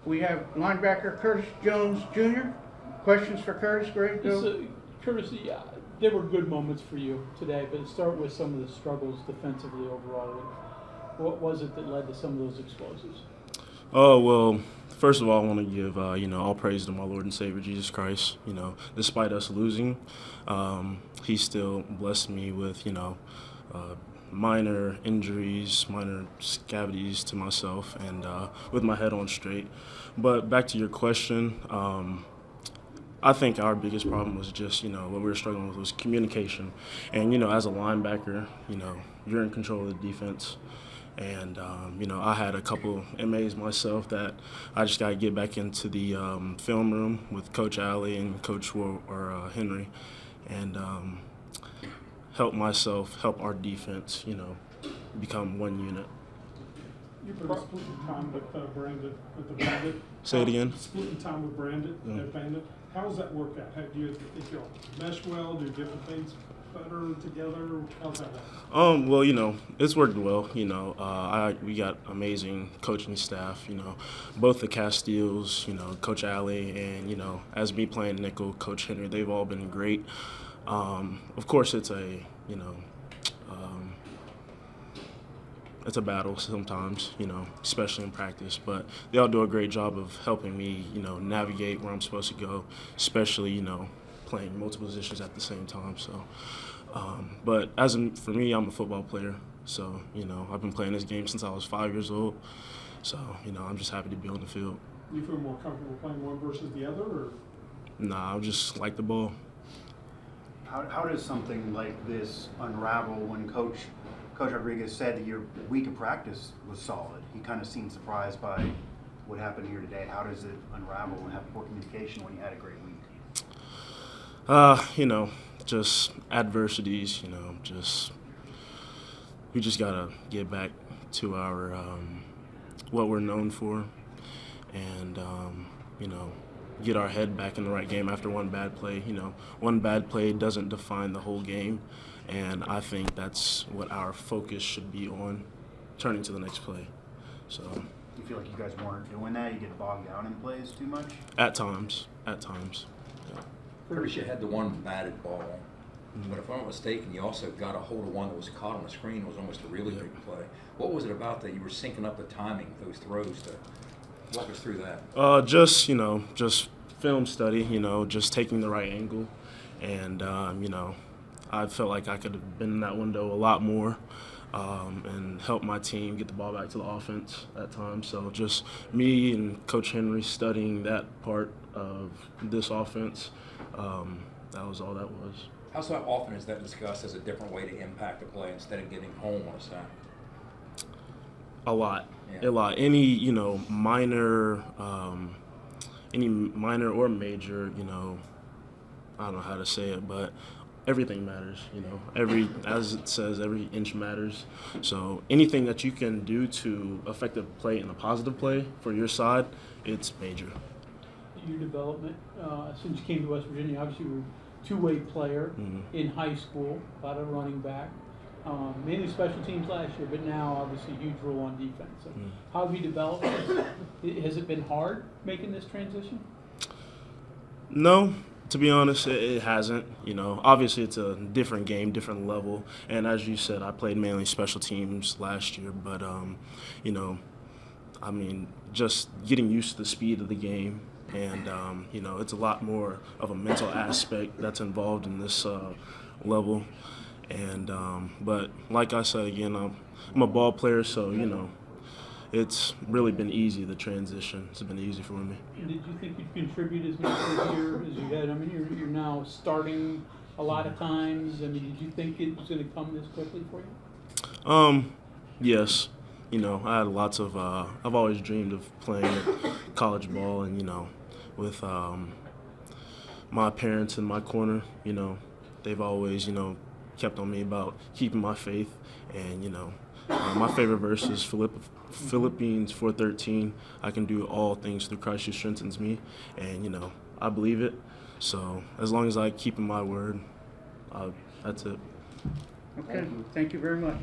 We have linebacker Curtis Jones Jr. Questions for Curtis? Great. So, Curtis, there were good moments for you today, but to start with some of the struggles defensively overall, what was it that led to some of those explosives? Oh, well, first of all, I want to give, all praise to my Lord and Savior, Jesus Christ. Despite us losing, he still blessed me with, minor injuries, minor cavities to myself, and with my head on straight. But back to your question, I think our biggest problem was just, what we were struggling with was communication. And, as a linebacker, you're in control of the defense. And, I had a couple MAs myself that I just got to get back into the film room with Coach Alley and Coach Henry and help our defense, become one unit. You've been splitting time with Brandon at the Bandit. Say it again. Splitting time with Brandon at Bandit. How does that work out? Do you think you'll mesh well? Do different things better together? How's that work? Well, it's worked well. We got amazing coaching staff. Both the Castilles, Coach Alley, and as me playing nickel, Coach Henry. They've all been great. Of course, it's a battle sometimes, especially in practice. But they all do a great job of helping me, navigate where I'm supposed to go, especially, playing multiple positions at the same time. So, but for me, I'm a football player. So, I've been playing this game since I was 5 years old. So, I'm just happy to be on the field. You feel more comfortable playing one versus the other, or? Nah, I just like the ball. How does something like this unravel when Coach Rodriguez said that your week of practice was solid? He kind of seemed surprised by what happened here today. How does it unravel and have poor communication when you had a great week? Just adversities, we just gotta get back to our what we're known for, and get our head back in the right game after one bad play. One bad play doesn't define the whole game, and I think that's what our focus should be on, turning to the next play. So. You feel like you guys weren't doing that? You get bogged down in plays too much? At times. Yeah. Curtis, you had the one batted ball, but if I'm not mistaken, you also got a hold of one that was caught on the screen. It was almost a really big play. What was it about that you were syncing up the timing of those throws? To walk us through that. Just film study. Just taking the right angle, and I felt like I could have been in that window a lot more. And help my team get the ball back to the offense at times. So just me and Coach Henry studying that part of this offense, that was all that was. How so often is that discussed as a different way to impact the play instead of getting home on a sack? A lot. Yeah. A lot. Any minor or major, I don't know how to say it, but everything matters, as it says, every inch matters. So anything that you can do to affect the play in a positive play for your side, it's major. Your development, since you came to West Virginia, obviously you were a two-way player in high school, a lot of running back, mainly special teams last year, but now obviously a huge role on defense. So how have you developed? Has it been hard making this transition? No. To be honest, it hasn't. Obviously it's a different game, different level. And as you said, I played mainly special teams last year. But, just getting used to the speed of the game. And, it's a lot more of a mental aspect that's involved in this level. And, but like I said, again, I'm a ball player, so, it's really been easy, the transition. It's been easy for me. Did you think you'd contribute as much this year as you had? You're now starting a lot of times. Did you think it was going to come this quickly for you? Yes. I had lots of, I've always dreamed of playing college ball, and, with my parents in my corner, they've always, kept on me about keeping my faith, and, my favorite verse is Philippians 4:13. I can do all things through Christ who strengthens me, and I believe it. So as long as I keep in my word, that's it. Okay, thank you very much.